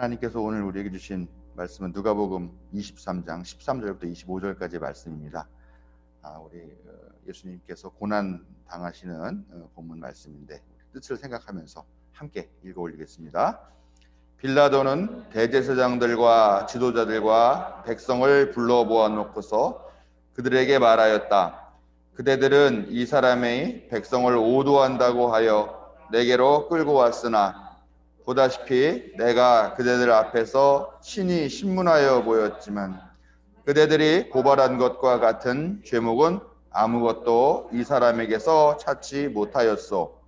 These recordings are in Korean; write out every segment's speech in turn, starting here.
하나님께서 오늘 우리에게 주신 말씀은 누가복음 23장 13절부터 25절까지의 말씀입니다. 우리 예수님께서 고난 당하시는 본문 말씀인데 뜻을 생각하면서 함께 읽어 올리겠습니다. 빌라도는 대제사장들과 지도자들과 백성을 불러 모아놓고서 그들에게 말하였다. 그대들은 이 사람이 백성을 오도한다고 하여 내게로 끌고 왔으나 보다시피 내가 그대들 앞에서 친히 신문하여 보였지만 그대들이 고발한 것과 같은 죄목은 아무것도 이 사람에게서 찾지 못하였소.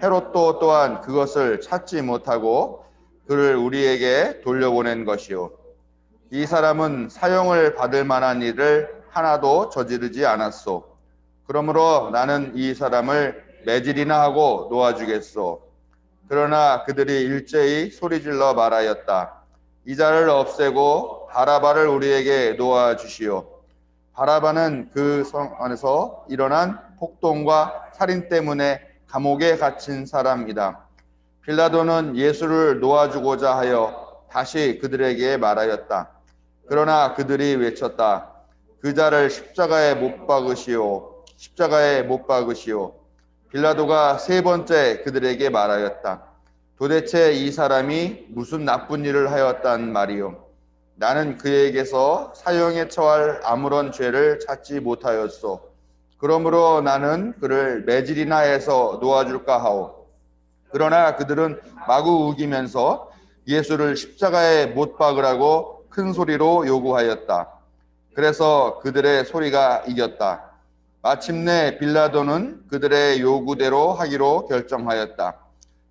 헤롯도 또한 그것을 찾지 못하고 그를 우리에게 돌려보낸 것이요. 이 사람은 사형을 받을 만한 일을 하나도 저지르지 않았소. 그러므로 나는 이 사람을 매질이나 하고 놓아주겠소. 그러나 그들이 일제히 소리질러 말하였다. 이 자를 없애고 바라바를 우리에게 놓아주시오. 바라바는 그 성 안에서 일어난 폭동과 살인 때문에 감옥에 갇힌 사람이다. 빌라도는 예수를 놓아주고자 하여 다시 그들에게 말하였다. 그러나 그들이 외쳤다. 그 자를 십자가에 못 박으시오. 십자가에 못 박으시오. 빌라도가 세 번째 그들에게 말하였다. 도대체 이 사람이 무슨 나쁜 일을 하였단 말이오. 나는 그에게서 사형에 처할 아무런 죄를 찾지 못하였소. 그러므로 나는 그를 매질이나 해서 놓아줄까 하오. 그러나 그들은 마구 우기면서 예수를 십자가에 못 박으라고 큰 소리로 요구하였다. 그래서 그들의 소리가 이겼다. 마침내 빌라도는 그들의 요구대로 하기로 결정하였다.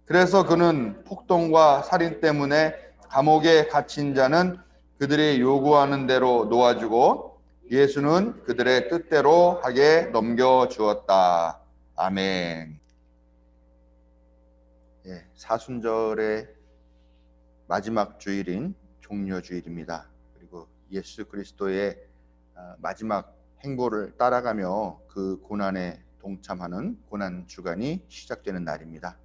그래서 그는 폭동과 살인 때문에 감옥에 갇힌 자는 그들이 요구하는 대로 놓아주고 예수는 그들의 뜻대로 하게 넘겨주었다. 아멘. 사순절의 마지막 주일인 종려주일입니다. 그리고 예수 그리스도의 마지막 행보를 따라가며 그 고난에 동참하는 고난 주간이 시작되는 날입니다.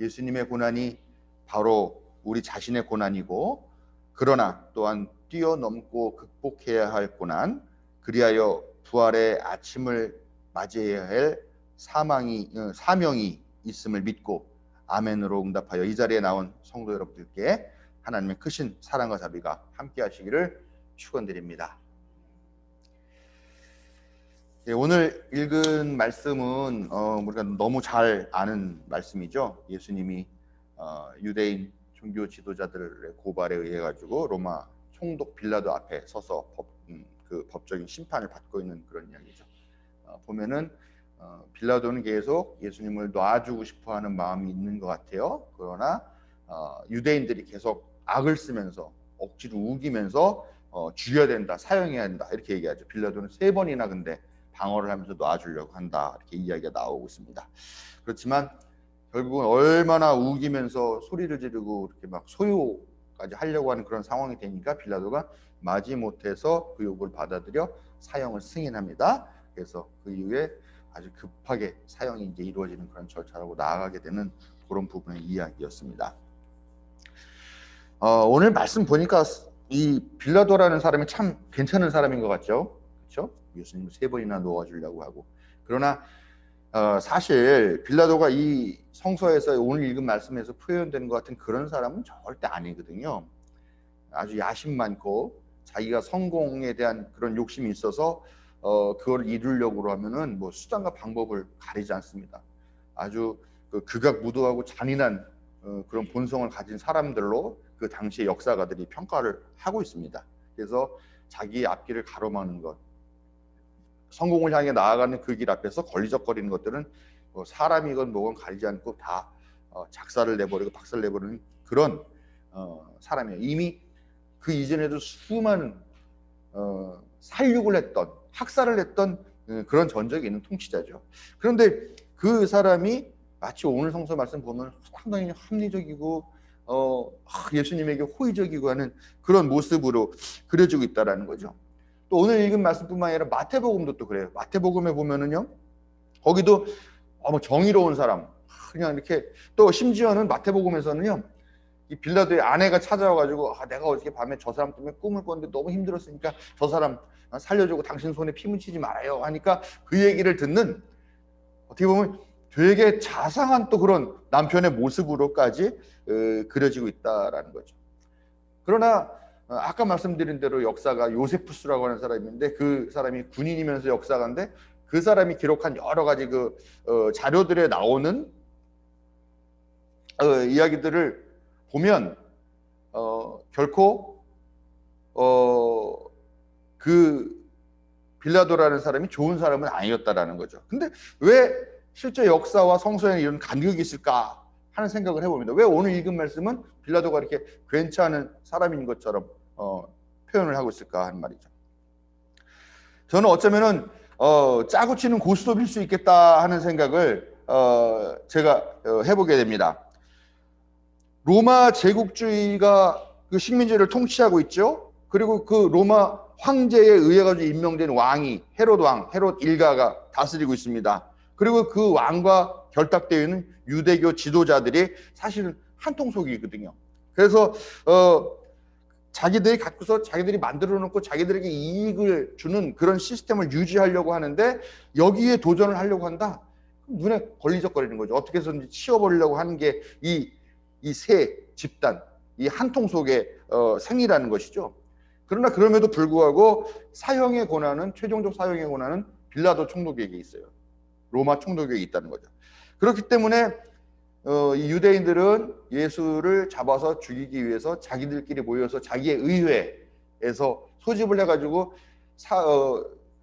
예수님의 고난이 바로 우리 자신의 고난이고, 그러나 또한 뛰어넘고 극복해야 할 고난, 그리하여 부활의 아침을 맞이해야 할 사명이 있음을 믿고 아멘으로 응답하여 이 자리에 나온 성도 여러분들께 하나님의 크신 사랑과 자비가 함께 하시기를 축원드립니다. 오늘 읽은 말씀은 우리가 너무 잘 아는 말씀이죠. 예수님이 유대인 종교 지도자들의 고발에 의해 가지고 로마 총독 빌라도 앞에 서서 법적인 심판을 받고 있는 그런 이야기죠. 보면은 빌라도는 계속 예수님을 놔주고 싶어하는 마음이 있는 것 같아요. 그러나 유대인들이 계속 악을 쓰면서 억지로 우기면서 죽여야 된다, 사형해야 된다 이렇게 얘기하죠. 빌라도는 3번이나 근데 방어를 하면서 놔주려고 한다 이렇게 이야기가 나오고 있습니다. 그렇지만 결국은 얼마나 우기면서 소리를 지르고 이렇게 막 소요까지 하려고 하는 그런 상황이 되니까 빌라도가 마지못해서 그 요구를 받아들여 사형을 승인합니다. 그래서 그 이후에 아주 급하게 사형이 이제 이루어지는 그런 절차라고 나아가게 되는 그런 부분의 이야기였습니다. 오늘 말씀 보니까 이 빌라도라는 사람이 참 괜찮은 사람인 것 같죠? 그렇죠? 예수님을 3번이나 놓아주려고 하고. 그러나 사실 빌라도가 이 성서에서 오늘 읽은 말씀에서 표현되는 것 같은 그런 사람은 절대 아니거든요. 아주 야심 많고 자기가 성공에 대한 그런 욕심이 있어서 그걸 이루려고 하면은 뭐 수단과 방법을 가리지 않습니다. 아주 극악무도하고 잔인한 그런 본성을 가진 사람들로 그 당시의 역사가들이 평가를 하고 있습니다. 그래서 자기의 앞길을 가로막는 것, 성공을 향해 나아가는 그 길 앞에서 걸리적거리는 것들은 사람이건 뭐건 가리지 않고 다 작사를 내버리고 박살을 내버리는 그런 사람이에요. 이미 그 이전에도 수많은 살육을 했던, 학살을 했던 그런 전적이 있는 통치자죠. 그런데 그 사람이 마치 오늘 성서 말씀 보면 상당히 합리적이고 예수님에게 호의적이고 하는 그런 모습으로 그려지고 있다는 거죠. 또 오늘 읽은 말씀뿐만 아니라 마태복음도 또 그래요. 마태복음에 보면은요, 거기도 정의로운 사람, 그냥 이렇게, 또 심지어는 마태복음에서는요, 이 빌라도의 아내가 찾아와가지고 내가 어저께 밤에 저 사람 때문에 꿈을 꿨는데 너무 힘들었으니까 저 사람 살려주고 당신 손에 피 묻히지 말아요 하니까 그 얘기를 듣는, 어떻게 보면 되게 자상한 또 그런 남편의 모습으로까지 그려지고 있다라는 거죠. 그러나 아까 말씀드린 대로 역사가 요세푸스라고 하는 사람인데, 그 사람이 군인이면서 역사가인데, 그 사람이 기록한 여러 가지 자료들에 나오는 이야기들을 보면 결코 그 빌라도라는 사람이 좋은 사람은 아니었다라는 거죠. 근데 왜 실제 역사와 성서에는 이런 간극이 있을까 하는 생각을 해봅니다. 왜 오늘 읽은 말씀은 빌라도가 이렇게 괜찮은 사람인 것처럼 표현을 하고 있을까 하는 말이죠. 저는 어쩌면은 짜고 치는 고스톱일 수 있겠다 하는 생각을 제가 해보게 됩니다. 로마 제국주의가 그 식민지를 통치하고 있죠. 그리고 그 로마 황제에 의해 가지고 임명된 왕이 헤롯 왕, 헤롯 일가가 다스리고 있습니다. 그리고 그 왕과 결탁되어 있는 유대교 지도자들이 사실은 한통속이거든요. 그래서 자기들이 갖고서 자기들이 만들어 놓고 자기들에게 이익을 주는 그런 시스템을 유지하려고 하는데, 여기에 도전을 하려고 한다? 눈에 걸리적거리는 거죠. 어떻게 해서든지 치워버리려고 하는 게 이 세 집단, 이 한통속의 생이라는 것이죠. 그러나 그럼에도 불구하고 사형의 권한은, 최종적 사형의 권한은 빌라도 총독에게 있어요. 로마 총독에게 있다는 거죠. 그렇기 때문에 이 유대인들은 예수를 잡아서 죽이기 위해서 자기들끼리 모여서 자기의 의회에서 소집을 해가지고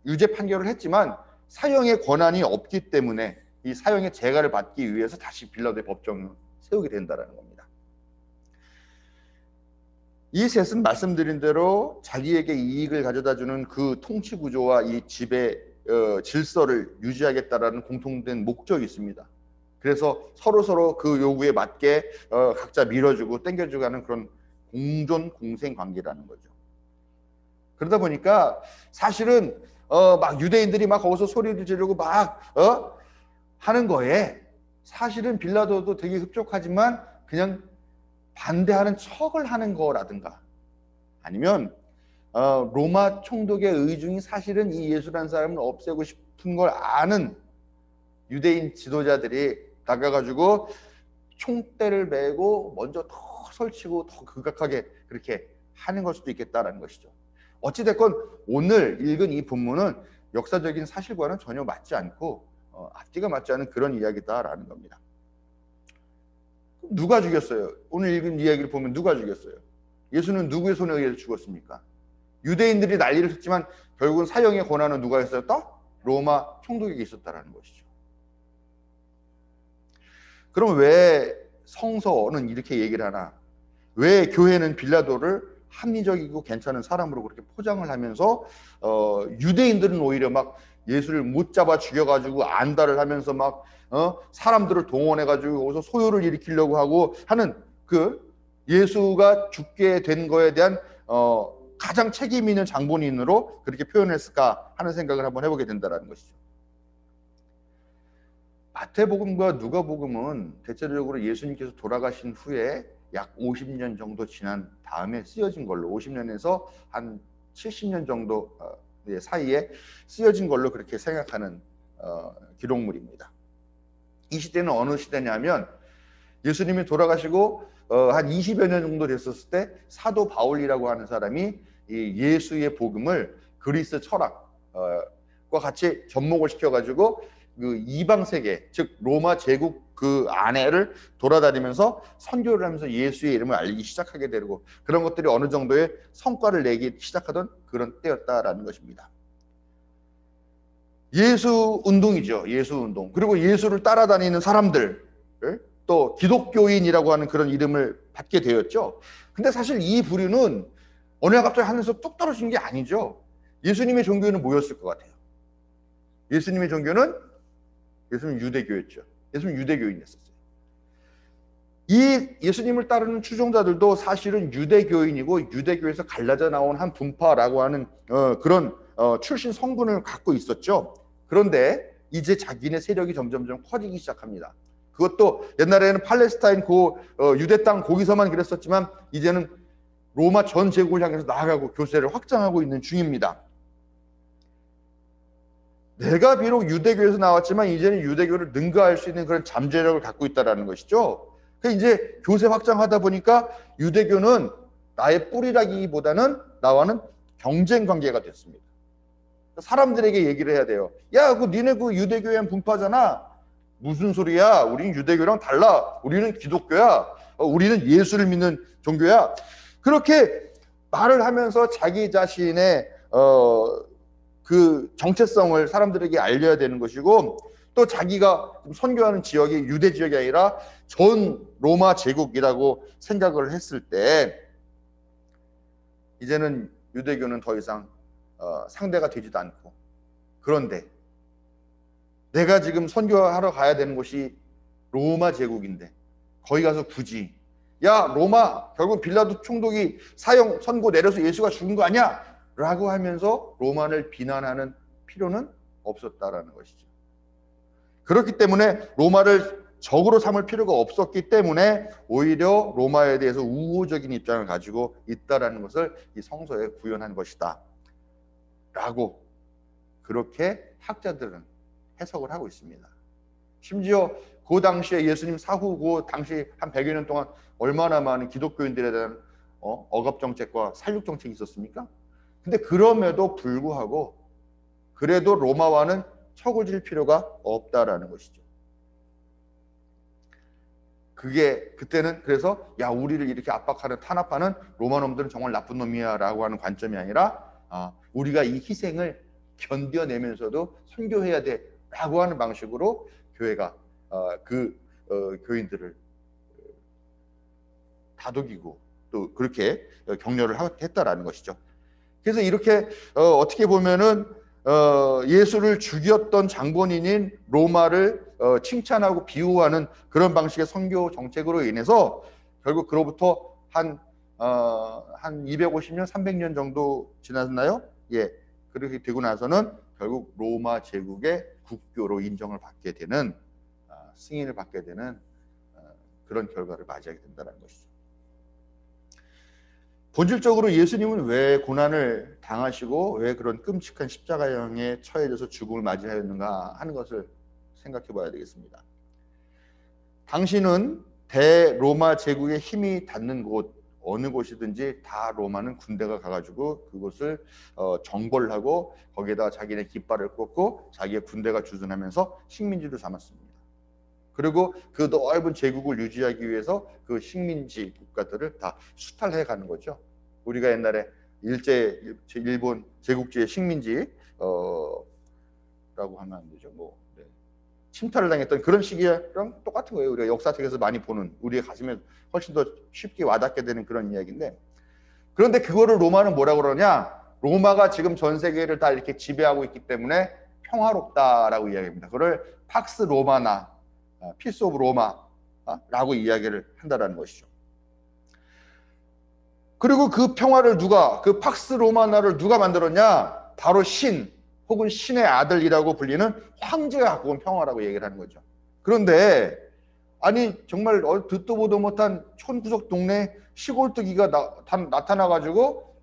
유죄 판결을 했지만, 사형의 권한이 없기 때문에 이 사형의 재가를 받기 위해서 다시 빌라도의 법정을 세우게 된다는 겁니다. 이 셋은 말씀드린 대로 자기에게 이익을 가져다주는 그 통치 구조와 이 지배 질서를 유지하겠다라는 공통된 목적이 있습니다. 그래서 서로 그 요구에 맞게 각자 밀어주고 땡겨주고 하는 그런 공존 공생 관계라는 거죠. 그러다 보니까 사실은 막 유대인들이 막 거기서 소리를 지르고 막 하는 거에 사실은 빌라도도 되게 흡족하지만 그냥 반대하는 척을 하는 거라든가, 아니면 로마 총독의 의중이 사실은 이 예수라는 사람을 없애고 싶은 걸 아는 유대인 지도자들이 다가가지고 총대를 메고 먼저 더 설치고 더 극악하게 그렇게 하는 걸 수도 있겠다라는 것이죠. 어찌됐건 오늘 읽은 이 본문은 역사적인 사실과는 전혀 맞지 않고 앞뒤가 맞지 않은 그런 이야기다라는 겁니다. 누가 죽였어요? 오늘 읽은 이야기를 보면 누가 죽였어요? 예수는 누구의 손에 의해서 죽었습니까? 유대인들이 난리를 쳤지만 결국은 사형의 권한은 누가 했었다? 로마 총독에게 있었다라는 것이죠. 그럼 왜 성서는 이렇게 얘기를 하나? 왜 교회는 빌라도를 합리적이고 괜찮은 사람으로 그렇게 포장을 하면서 유대인들은 오히려 막 예수를 못 잡아 죽여가지고 안달을 하면서 막 사람들을 동원해가지고 거기서 소요를 일으키려고 하고 하는 그 예수가 죽게 된 거에 대한 가장 책임 있는 장본인으로 그렇게 표현했을까 하는 생각을 한번 해보게 된다는 것이죠. 마태복음과 누가복음은 대체적으로 예수님께서 돌아가신 후에 약 50년 정도 지난 다음에 쓰여진 걸로, 50년에서 한 70년 정도 사이에 쓰여진 걸로 그렇게 생각하는 기록물입니다. 이 시대는 어느 시대냐면 예수님이 돌아가시고 한 20여 년 정도 됐었을 때 사도 바울이라고 하는 사람이 이 예수의 복음을 그리스 철학과 같이 접목을 시켜가지고 그 이방 세계, 즉 로마 제국 그 안에를 돌아다니면서 선교를 하면서 예수의 이름을 알리기 시작하게 되고, 그런 것들이 어느 정도의 성과를 내기 시작하던 그런 때였다라는 것입니다. 예수 운동이죠. 예수 운동. 그리고 예수를 따라다니는 사람들, 또 기독교인이라고 하는 그런 이름을 받게 되었죠. 근데 사실 이 부류는 어느 날 갑자기 하늘에서 뚝 떨어진 게 아니죠. 예수님의 종교는 뭐였을 것 같아요? 예수님의 종교는 유대교였죠. 예수님은 유대교인이었어요. 이 예수님을 따르는 추종자들도 사실은 유대교인이고 유대교에서 갈라져 나온 한 분파라고 하는 그런 출신 성분을 갖고 있었죠. 그런데 이제 자기네 세력이 점점점 커지기 시작합니다. 그것도 옛날에는 팔레스타인 유대 땅 거기서만 그랬었지만 이제는 로마 전 제국을 향해서 나아가고 교세를 확장하고 있는 중입니다. 내가 비록 유대교에서 나왔지만 이제는 유대교를 능가할 수 있는 그런 잠재력을 갖고 있다는 것이죠. 이제 교세 확장하다 보니까 유대교는 나의 뿌리라기보다는 나와는 경쟁 관계가 됐습니다. 사람들에게 얘기를 해야 돼요. 야, 니네 유대교의 분파잖아. 무슨 소리야? 우리는 유대교랑 달라. 우리는 기독교야. 우리는 예수를 믿는 종교야. 그렇게 말을 하면서 자기 자신의 그 정체성을 사람들에게 알려야 되는 것이고, 또 자기가 선교하는 지역이 유대 지역이 아니라 전 로마 제국이라고 생각을 했을 때 이제는 유대교는 더 이상 상대가 되지도 않고, 그런데 내가 지금 선교하러 가야 되는 곳이 로마 제국인데 거기 가서 굳이 야 로마 결국 빌라도 총독이 선고 내려서 예수가 죽은 거 아니야? 라고 하면서 로마를 비난하는 필요는 없었다라는 것이죠. 그렇기 때문에 로마를 적으로 삼을 필요가 없었기 때문에 오히려 로마에 대해서 우호적인 입장을 가지고 있다라는 것을 이 성서에 구현한 것이다 라고 그렇게 학자들은 해석을 하고 있습니다. 심지어 그 당시에 예수님 사후 그 당시 한 100여 년 동안 얼마나 많은 기독교인들에 대한 억압정책과 살육정책이 있었습니까? 근데 그럼에도 불구하고 그래도 로마와는 척을 질 필요가 없다라는 것이죠. 그때는 그래서 야 우리를 이렇게 압박하는 탄압하는 로마 놈들은 정말 나쁜 놈이야 라고 하는 관점이 아니라 우리가 이 희생을 견뎌내면서도 선교해야 돼 라고 하는 방식으로 교회가 교인들을 다독이고 또 그렇게 격려를 했다라는 것이죠. 그래서 이렇게 어떻게 보면은 예수를 죽였던 장본인인 로마를 칭찬하고 비호하는 그런 방식의 선교 정책으로 인해서 결국 그로부터 한 250년, 300년 정도 지났나요? 예, 그렇게 되고 나서는 결국 로마 제국의 국교로 인정을 받게 되는 승인을 받게 되는 그런 결과를 맞이하게 된다는 것이죠. 본질적으로 예수님은 왜 고난을 당하시고 왜 그런 끔찍한 십자가형에 처해져서 죽음을 맞이하였는가 하는 것을 생각해 봐야 되겠습니다. 당신은 대로마 제국의 힘이 닿는 곳 어느 곳이든지 다 로마는 군대가 가가지고 그곳을 정벌하고 거기에다 자기네 깃발을 꽂고 자기의 군대가 주둔하면서 식민지로 삼았습니다. 그리고 그 넓은 제국을 유지하기 위해서 그 식민지 국가들을 다 수탈해 가는 거죠. 우리가 옛날에 일본 제국주의 식민지 라고 하면 안 되죠. 침탈을 당했던 그런 시기랑 똑같은 거예요. 우리가 역사책에서 많이 보는 우리의 가슴에 훨씬 더 쉽게 와닿게 되는 그런 이야기인데, 그런데 그거를 로마는 뭐라고 그러냐? 로마가 지금 전 세계를 다 이렇게 지배하고 있기 때문에 평화롭다라고 이야기합니다. 그걸 팍스 로마나 피스 오브 로마라고 이야기를 한다라는 것이죠. 그리고 그 평화를 그 팍스 로마나를 누가 만들었냐? 바로 신 혹은 신의 아들이라고 불리는 황제가 갖고 온 평화라고 얘기를 하는 거죠. 그런데 아니 정말 듣도 보도 못한 촌구석 동네 시골뜨기가 나타나가지고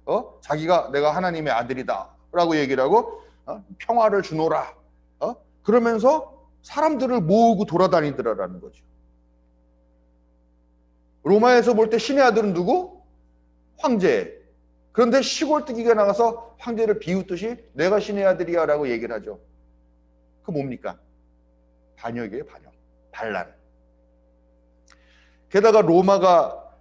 자기가 내가 하나님의 아들이다 라고 얘기를 하고 평화를 주노라 그러면서 사람들을 모으고 돌아다니더라라는 거죠. 로마에서 볼 때 신의 아들은 누구? 황제. 그런데 시골뜨기가 나가서 황제를 비웃듯이 내가 신의 아들이야 라고 얘기를 하죠. 그 뭡니까? 반역이에요. 반역. 반란. 게다가 로마가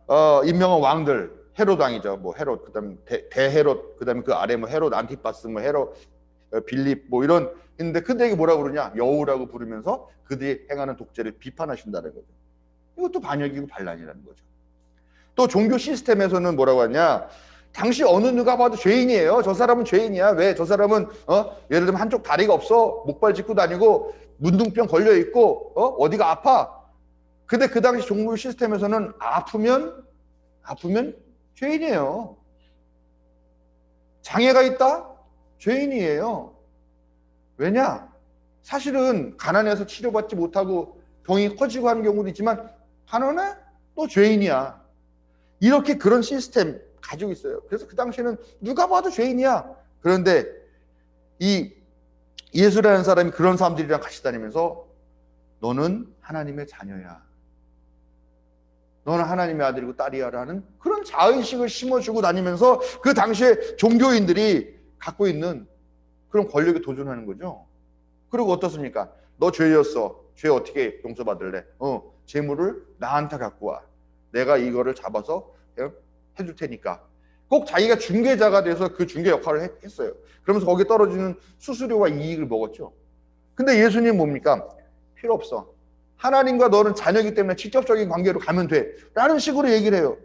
임명한 왕들, 헤롯 왕이죠. 헤롯, 그 다음에 대헤롯, 그 다음에 그 아래 헤롯 안티파스, 헤롯 빌립 이런 있는데 그들에게 뭐라고 그러냐? 여우라고 부르면서 그들이 행하는 독재를 비판하신다는 거죠. 이것도 반역이고 반란이라는 거죠. 또 종교 시스템에서는 뭐라고 하냐? 당시 어느 누가 봐도 죄인이에요. 저 사람은 죄인이야. 왜? 저 사람은 예를 들면 한쪽 다리가 없어. 목발 짚고 다니고 문둥병 걸려 있고 어디가 아파. 근데 그 당시 종교 시스템에서는 아프면 죄인이에요. 장애가 있다? 죄인이에요. 왜냐? 사실은 가난해서 치료받지 못하고 병이 커지고 하는 경우도 있지만 반면에 또 죄인이야. 이렇게 그런 시스템 가지고 있어요. 그래서 그 당시에는 누가 봐도 죄인이야. 그런데 이 예수라는 사람이 그런 사람들이랑 같이 다니면서 너는 하나님의 자녀야. 너는 하나님의 아들이고 딸이야라는 그런 자의식을 심어주고 다니면서 그 당시에 종교인들이 갖고 있는 그런 권력에 도전하는 거죠. 그리고 어떻습니까? 너 죄였어. 죄 어떻게 용서받을래? 재물을 나한테 갖고 와. 내가 이거를 잡아서 해줄 테니까. 꼭 자기가 중개자가 돼서 그 중개 역할을 했어요. 그러면서 거기에 떨어지는 수수료와 이익을 먹었죠. 근데 예수님 뭡니까? 필요 없어. 하나님과 너는 자녀이기 때문에 직접적인 관계로 가면 돼. 라는 식으로 얘기를 해요.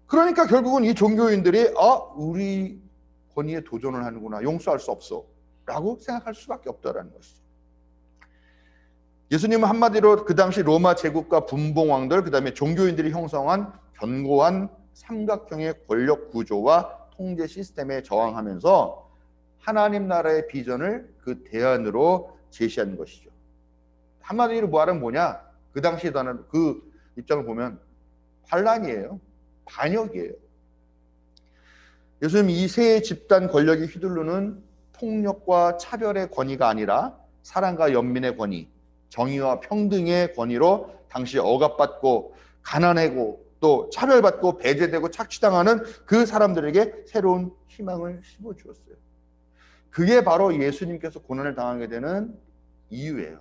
그러니까 결국은 이 종교인들이 우리 권위에 도전을 하는구나. 용서할 수 없어. 라고 생각할 수밖에 없다라는 것이죠. 예수님은 한마디로 그 당시 로마 제국과 분봉왕들, 그 다음에 종교인들이 형성한 견고한 삼각형의 권력 구조와 통제 시스템에 저항하면서 하나님 나라의 비전을 그 대안으로 제시한 것이죠. 한마디로 말하면 뭐냐? 그 당시에 그 입장을 보면 반란이에요. 반역이에요. 예수님 이 세 집단 권력이 휘두르는 폭력과 차별의 권위가 아니라 사랑과 연민의 권위, 정의와 평등의 권위로 당시 억압받고 가난하고 또 차별받고 배제되고 착취당하는 그 사람들에게 새로운 희망을 심어주었어요. 그게 바로 예수님께서 고난을 당하게 되는 이유예요.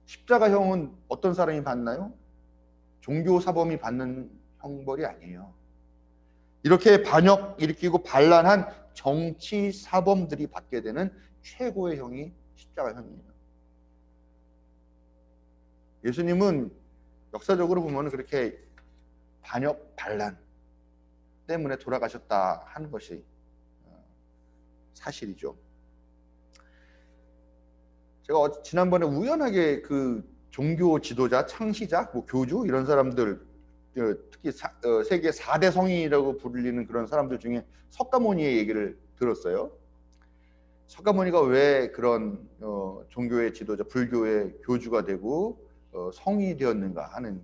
십자가형은 어떤 사람이 받나요? 종교사범이 받는 형벌이 아니에요. 이렇게 반역 일으키고 반란한 정치사범들이 받게 되는 최고의 형이 십자가형이에요. 예수님은 역사적으로 보면 그렇게 반역, 반란 때문에 돌아가셨다 하는 것이 사실이죠. 제가 지난번에 우연하게 그 종교 지도자, 창시자, 교주 이런 사람들, 특히 세계 4대 성인이라고 불리는 그런 사람들 중에 석가모니의 얘기를 들었어요. 석가모니가 왜 그런 종교의 지도자, 불교의 교주가 되고 성이 되었는가 하는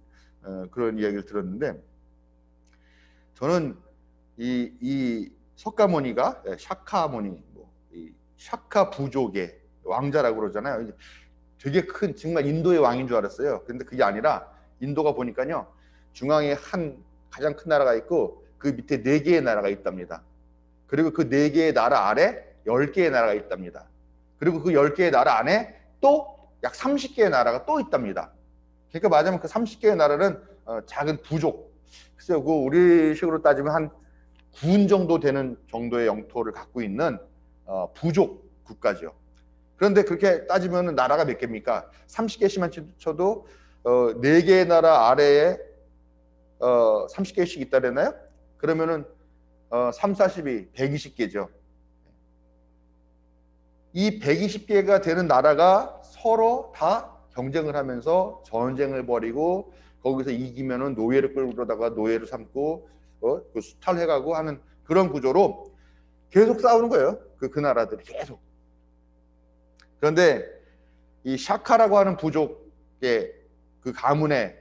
그런 이야기를 들었는데, 저는 이 석가모니가 샤카모니, 이 샤카 부족의 왕자라고 그러잖아요. 되게 큰 정말 인도의 왕인 줄 알았어요. 그런데 그게 아니라 인도가 보니까요, 중앙에 가장 큰 나라가 있고 그 밑에 4개의 나라가 있답니다. 그리고 그 4개의 나라 아래 10개의 나라가 있답니다. 그리고 그 10개의 나라 안에 또 약 30개의 나라가 또 있답니다. 그러니까 말하자면 그 30개의 나라는 작은 부족, 글쎄요, 그 우리식으로 따지면 한 군 정도 되는 정도의 영토를 갖고 있는 부족 국가죠. 그런데 그렇게 따지면 나라가 몇 개입니까? 30개씩만 쳐도 4개의 나라 아래에 30개씩 있다 그랬나요? 그러면은 3, 40이 120개죠. 이 120개가 되는 나라가 서로 다 경쟁을 하면서 전쟁을 벌이고 거기서 이기면은 노예를 끌고 그러다가 노예를 삼고 그 수탈해가고 하는 그런 구조로 계속 싸우는 거예요. 그 나라들이 계속. 그런데 이 샤카라고 하는 부족의 그 가문의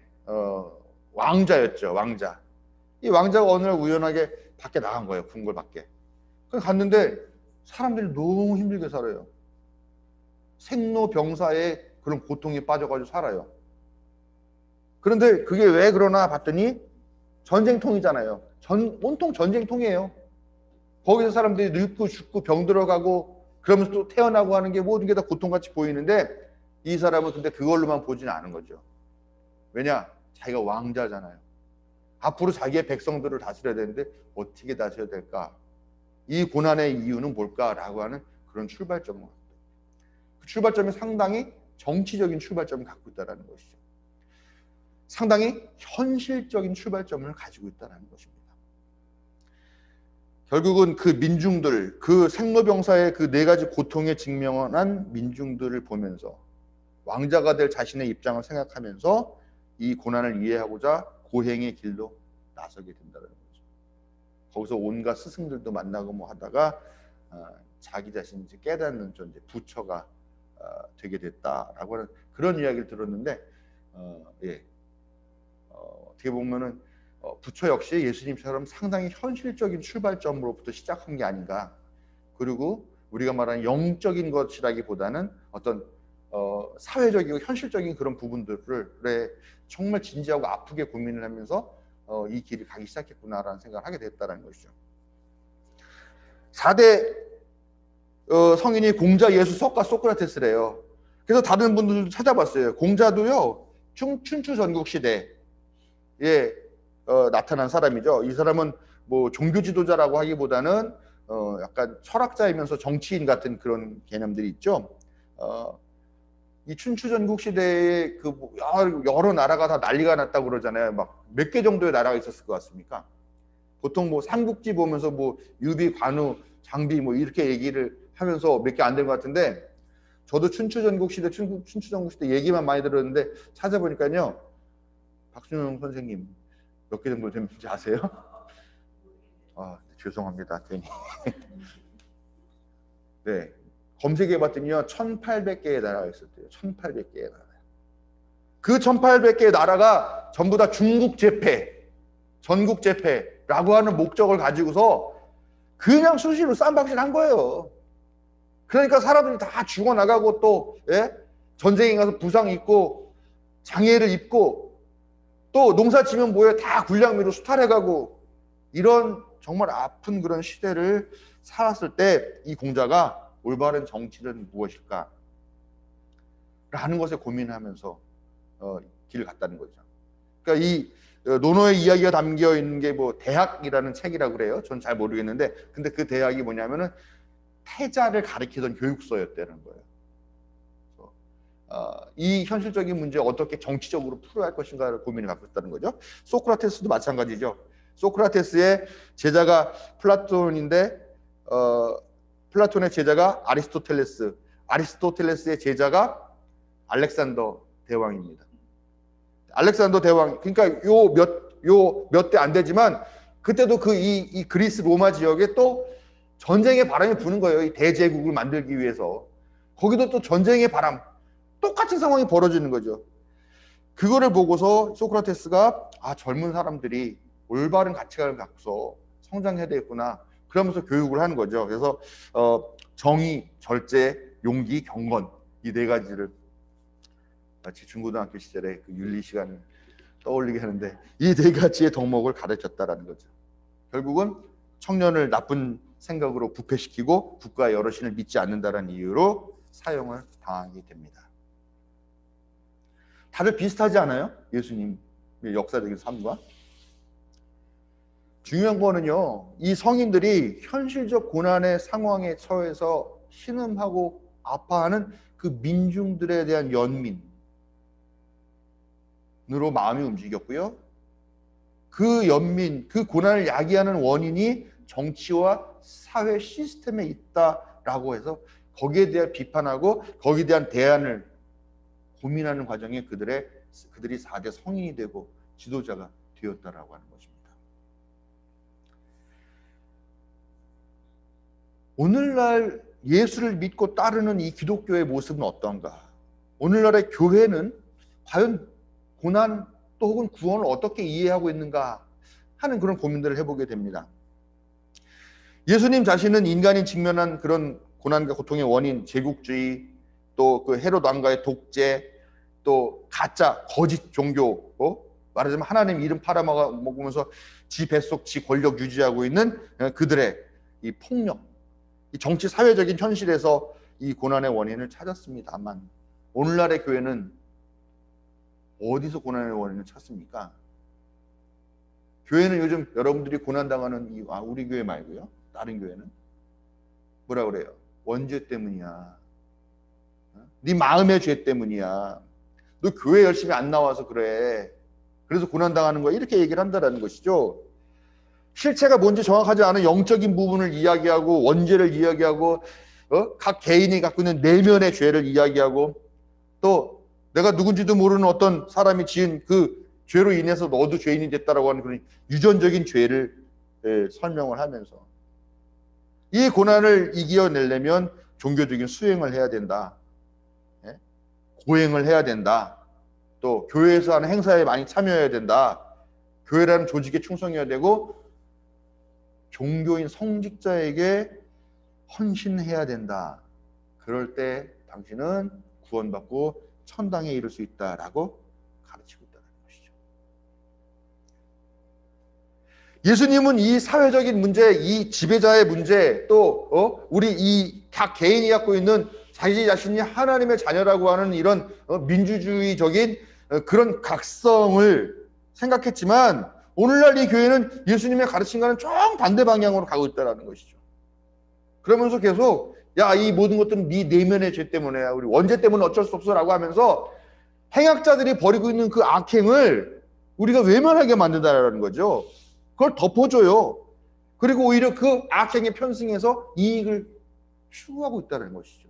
왕자였죠. 왕자. 이 왕자가 어느 날 우연하게 밖에 나간 거예요. 궁궐 밖에. 그래서 갔는데 사람들이 너무 힘들게 살아요. 생로병사의 그런 고통에 빠져가지고 살아요. 그런데 그게 왜 그러나 봤더니 전쟁통이잖아요. 온통 전쟁통이에요. 거기서 사람들이 늙고 죽고 병 들어가고 그러면서 또 태어나고 하는 게 모든 게 다 고통같이 보이는데 이 사람은 근데 그걸로만 보지는 않은 거죠. 왜냐? 자기가 왕자잖아요. 앞으로 자기의 백성들을 다스려야 되는데 어떻게 다스려야 될까? 이 고난의 이유는 뭘까라고 하는 그런 출발점을 갖고 있다. 그 출발점이 상당히 정치적인 출발점을 갖고 있다는 것이죠. 상당히 현실적인 출발점을 가지고 있다는 것입니다. 결국은 그 민중들, 그 생로병사의 그 4가지 고통에 직면한 민중들을 보면서 왕자가 될 자신의 입장을 생각하면서 이 고난을 이해하고자 고행의 길로 나서게 된다는 거죠. 거기서 온갖 스승들도 만나고 뭐 하다가 자기 자신이 깨닫는 존재, 부처가 되게 됐다라고 하는 그런 이야기를 들었는데 예. 어떻게 보면은 부처 역시 예수님처럼 상당히 현실적인 출발점으로부터 시작한 게 아닌가. 그리고 우리가 말하는 영적인 것이라기보다는 어떤 사회적이고 현실적인 그런 부분들을 정말 진지하고 아프게 고민을 하면서 이 길을 가기 시작했구나라는 생각을 하게 됐다는 것이죠. 4대 성인이 공자, 예수, 석가, 소크라테스래요. 그래서 다른 분들도 찾아봤어요. 공자도요, 춘추 전국 시대에 나타난 사람이죠. 이 사람은 뭐 종교 지도자라고 하기보다는 약간 철학자이면서 정치인 같은 그런 개념들이 있죠. 이 춘추 전국 시대에 그 여러 나라가 다 난리가 났다고 그러잖아요. 막 몇 개 정도의 나라가 있었을 것 같습니까? 보통 뭐 삼국지 보면서 뭐 유비, 관우, 장비 뭐 이렇게 얘기를 하면서 몇 개 안 된 것 같은데, 저도 춘추 전국 시대 얘기만 많이 들었는데 찾아보니까요, 박순영 선생님 몇 개 정도 되는지 아세요? 죄송합니다. 괜히. 네. 검색해봤더니요, 1800개의 나라가 있었대요. 1800개의 나라. 그 1800개의 나라가 전부 다 중국 제패, 전국 제패라고 하는 목적을 가지고서 그냥 수시로 쌈박질한 거예요. 그러니까 사람들이 다 죽어나가고 또 전쟁에 가서 부상 입고 장애를 입고 또 농사 지면 뭐예요? 다 군량미로 수탈해가고 이런 정말 아픈 그런 시대를 살았을 때 이 공자가 올바른 정치는 무엇일까? 라는 것에 고민하면서 길을 갔다는 거죠. 그러니까 이 논어의 이야기가 담겨 있는 게 뭐 대학이라는 책이라고 그래요. 전 잘 모르겠는데, 근데 그 대학이 뭐냐면은 태자를 가리키던 교육서였다는 거예요. 이 현실적인 문제 어떻게 정치적으로 풀어야 할 것인가를 고민을 갖고 있다는 거죠. 소크라테스도 마찬가지죠. 소크라테스의 제자가 플라톤인데 플라톤의 제자가 아리스토텔레스, 아리스토텔레스의 제자가 알렉산더 대왕입니다. 알렉산더 대왕, 그러니까 몇 대 안 되지만 그때도 이 그리스 로마 지역에 또 전쟁의 바람이 부는 거예요. 이 대제국을 만들기 위해서. 거기도 또 전쟁의 바람, 똑같은 상황이 벌어지는 거죠. 그거를 보고서 소크라테스가 젊은 사람들이 올바른 가치관을 갖고서 성장해야 되겠구나. 그러면서 교육을 하는 거죠. 그래서 정의, 절제, 용기, 경건 이 네 가지를 마치 중고등학교 시절에 그 윤리 시간을 떠올리게 하는데 이 네 가지의 덕목을 가르쳤다라는 거죠. 결국은 청년을 나쁜 생각으로 부패시키고 국가의 여러신을 믿지 않는다는 이유로 사형을 당하게 됩니다. 다들 비슷하지 않아요? 예수님의 역사적인 삶과? 중요한 거는요, 이 성인들이 현실적 고난의 상황에 처해서 신음하고 아파하는 그 민중들에 대한 연민으로 마음이 움직였고요. 그 연민, 그 고난을 야기하는 원인이 정치와 사회 시스템에 있다라고 해서 거기에 대한 비판하고 거기에 대한 대안을 고민하는 과정에 그들이 4대 성인이 되고 지도자가 되었다라고 하는 것입니다. 오늘날 예수를 믿고 따르는 이 기독교의 모습은 어떤가? 오늘날의 교회는 과연 고난 또 혹은 구원을 어떻게 이해하고 있는가 하는 그런 고민들을 해보게 됩니다. 예수님 자신은 인간이 직면한 그런 고난과 고통의 원인, 제국주의, 또 그 헤롯 왕가의 독재, 또 가짜 거짓 종교, 말하자면 하나님 이름 팔아먹으면서 지 뱃속 지 권력 유지하고 있는 그들의 이 폭력, 이 정치 사회적인 현실에서 이 고난의 원인을 찾았습니다만 오늘날의 교회는 어디서 고난의 원인을 찾습니까? 교회는 요즘 여러분들이 고난당하는 우리 교회 말고요, 다른 교회는 뭐라 그래요? 원죄 때문이야. 네 마음의 죄 때문이야. 너 교회 열심히 안 나와서 그래. 그래서 고난당하는 거야. 이렇게 얘기를 한다는 것이죠. 실체가 뭔지 정확하지 않은 영적인 부분을 이야기하고 원죄를 이야기하고 각 개인이 갖고 있는 내면의 죄를 이야기하고 또 내가 누군지도 모르는 어떤 사람이 지은 그 죄로 인해서 너도 죄인이 됐다라고 하는 그런 유전적인 죄를 설명을 하면서 이 고난을 이겨내려면 종교적인 수행을 해야 된다. 보행을 해야 된다. 또 교회에서 하는 행사에 많이 참여해야 된다. 교회라는 조직에 충성해야 되고 종교인 성직자에게 헌신해야 된다. 그럴 때 당신은 구원받고 천당에 이를 수 있다라고 가르치고 있다는 것이죠. 예수님은 이 사회적인 문제, 이 지배자의 문제, 또 우리 이 각 개인이 갖고 있는 자기 자신이 하나님의 자녀라고 하는 이런 민주주의적인 그런 각성을 생각했지만 오늘날 이 교회는 예수님의 가르침과는 정반대 방향으로 가고 있다는 것이죠. 그러면서 계속 야, 이 모든 것들은 네 내면의 죄 때문에야, 우리 원죄 때문에 어쩔 수 없어라고 하면서 행악자들이 벌이고 있는 그 악행을 우리가 외면하게 만든다는 거죠. 그걸 덮어줘요. 그리고 오히려 그 악행에 편승해서 이익을 추구하고 있다는 것이죠.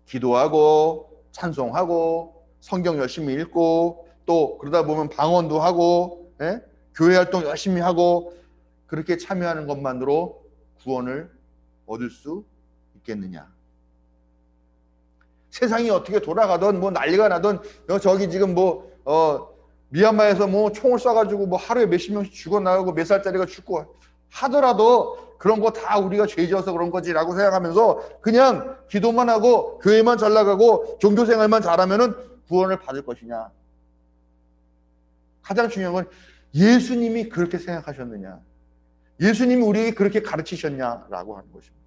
기도하고 찬송하고 성경 열심히 읽고 또 그러다 보면 방언도 하고 교회 활동 열심히 하고 그렇게 참여하는 것만으로 구원을 얻을 수 있겠느냐. 세상이 어떻게 돌아가던 뭐 난리가 나던 저기 지금 미얀마에서 뭐 총을 쏴가지고 뭐 하루에 몇십 명씩 죽어나가고 몇 살짜리가 죽고 하더라도 그런 거 다 우리가 죄지어서 그런 거지라고 생각하면서 그냥 기도만 하고 교회만 잘 나가고 종교생활만 잘하면은 구원을 받을 것이냐. 가장 중요한 건 예수님이 그렇게 생각하셨느냐, 예수님이 우리에게 그렇게 가르치셨냐라고 하는 것입니다.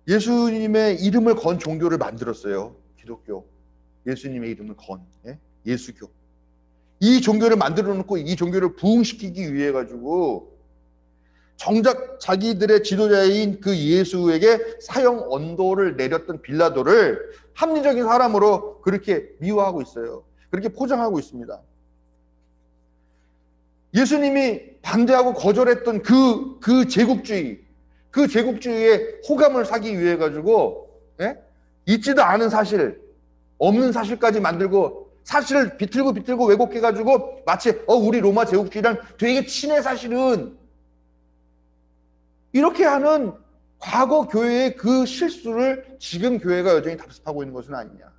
예수님의 이름을 건 종교를 만들었어요. 기독교. 예수님의 이름을 건 예수교. 이 종교를 만들어 놓고 이 종교를 부흥시키기 위해 가지고 정작 자기들의 지도자인 그 예수에게 사형 언도를 내렸던 빌라도를 합리적인 사람으로 그렇게 미화하고 있어요. 그렇게 포장하고 있습니다. 예수님이 반대하고 거절했던 그 제국주의에 호감을 사기 위해 가지고 있지도 않은 사실, 없는 사실까지 만들고 사실을 비틀고 왜곡해 가지고 마치 우리 로마 제국주의랑 되게 친해 사실은, 이렇게 하는 과거 교회의 그 실수를 지금 교회가 여전히 답습하고 있는 것은 아니냐.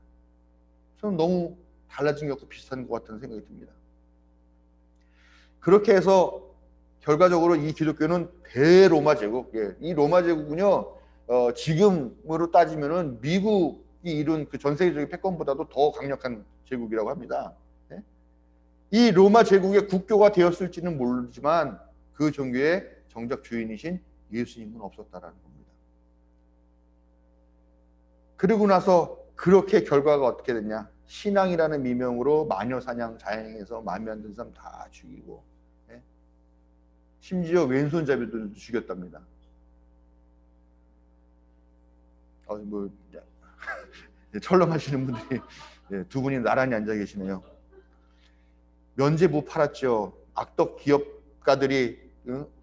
저는 너무 달라진 게 없고 비슷한 것 같다는 생각이 듭니다. 그렇게 해서 결과적으로 이 기독교는 대로마 제국, 이 로마 제국은요 지금으로 따지면은 미국이 이룬 그 전 세계적인 패권보다도 더 강력한 제국이라고 합니다. 이 로마 제국의 국교가 되었을지는 모르지만 그 종교의 정작 주인이신 예수님은 없었다라는 겁니다. 그리고 나서 그렇게 결과가 어떻게 됐냐? 신앙이라는 미명으로 마녀 사냥 자행해서 마음에 안 드는 사람 다 죽이고, 심지어 왼손잡이들도 죽였답니다. 철렁하시는 분들이 두 분이 나란히 앉아 계시네요. 면제부 팔았죠. 악덕 기업가들이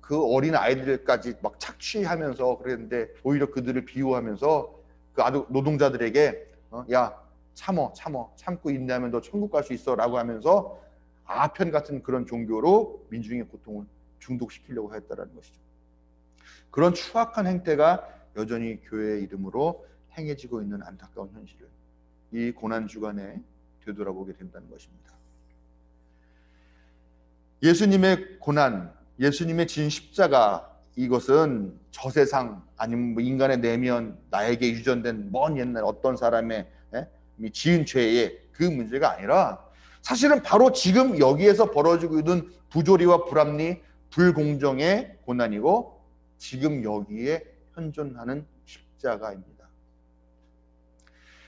그 어린 아이들까지 막 착취하면서 그랬는데 오히려 그들을 비호하면서 그 노동자들에게 야 참고 인내하면 너 천국 갈 수 있어 라고 하면서 아편 같은 그런 종교로 민중의 고통을 중독시키려고 했다는 것이죠. 그런 추악한 행태가 여전히 교회의 이름으로 행해지고 있는 안타까운 현실을 이 고난주간에 되돌아보게 된다는 것입니다. 예수님의 고난, 예수님의 진 십자가, 이것은 저 세상 아니면 인간의 내면, 나에게 유전된 먼 옛날 어떤 사람의 지은 죄의 그 문제가 아니라 사실은 바로 지금 여기에서 벌어지고 있는 부조리와 불합리, 불공정의 고난이고 지금 여기에 현존하는 십자가입니다.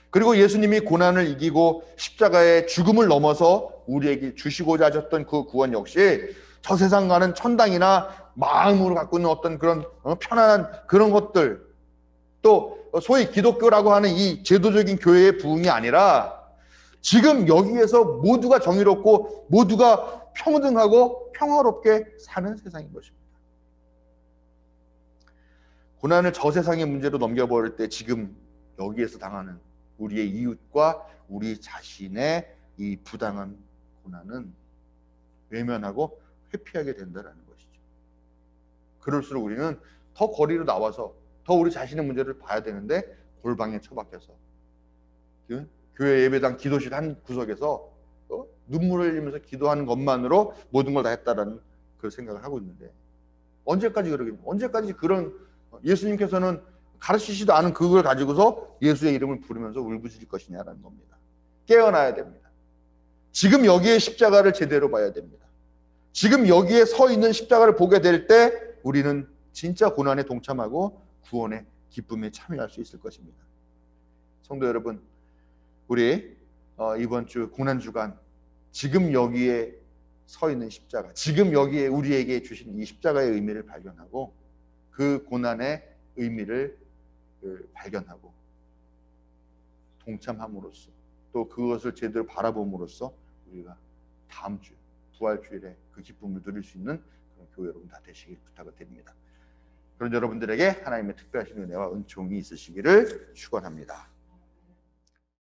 그리고 예수님이 고난을 이기고 십자가의 죽음을 넘어서 우리에게 주시고자 하셨던 그 구원 역시 저 세상과는 천당이나 마음으로 갖고 있는 어떤 그런 편안한 그런 것들, 또 소위 기독교라고 하는 이 제도적인 교회의 부흥이 아니라 지금 여기에서 모두가 정의롭고 모두가 평등하고 평화롭게 사는 세상인 것입니다. 고난을 저 세상의 문제로 넘겨버릴 때 지금 여기에서 당하는 우리의 이웃과 우리 자신의 이 부당한 고난은 외면하고 회피하게 된다는 것이죠. 그럴수록 우리는 더 거리로 나와서 더 우리 자신의 문제를 봐야 되는데 골방에 처박혀서 교회 예배당 기도실 한 구석에서 눈물을 흘리면서 기도하는 것만으로 모든 걸 다 했다라는 그 생각을 하고 있는데 언제까지 그러겠냐? 언제까지 그런 예수님께서는 가르치지도 않은 그걸 가지고서 예수의 이름을 부르면서 울부짖을 것이냐라는 겁니다. 깨어나야 됩니다. 지금 여기에 십자가를 제대로 봐야 됩니다. 지금 여기에 서 있는 십자가를 보게 될 때 우리는 진짜 고난에 동참하고 구원의 기쁨에 참여할 수 있을 것입니다. 성도 여러분, 우리 이번 주 고난주간 지금 여기에 서 있는 십자가, 지금 여기에 우리에게 주신 이 십자가의 의미를 발견하고 그 고난의 의미를 발견하고 동참함으로써 또 그것을 제대로 바라봄으로써 우리가 다음 주 부활주일에 그 기쁨을 누릴 수 있는 그런 교회 여러분 다 되시길 부탁을 드립니다. 그런 여러분들에게 하나님의 특별하신 은혜와 은총이 있으시기를 축원합니다.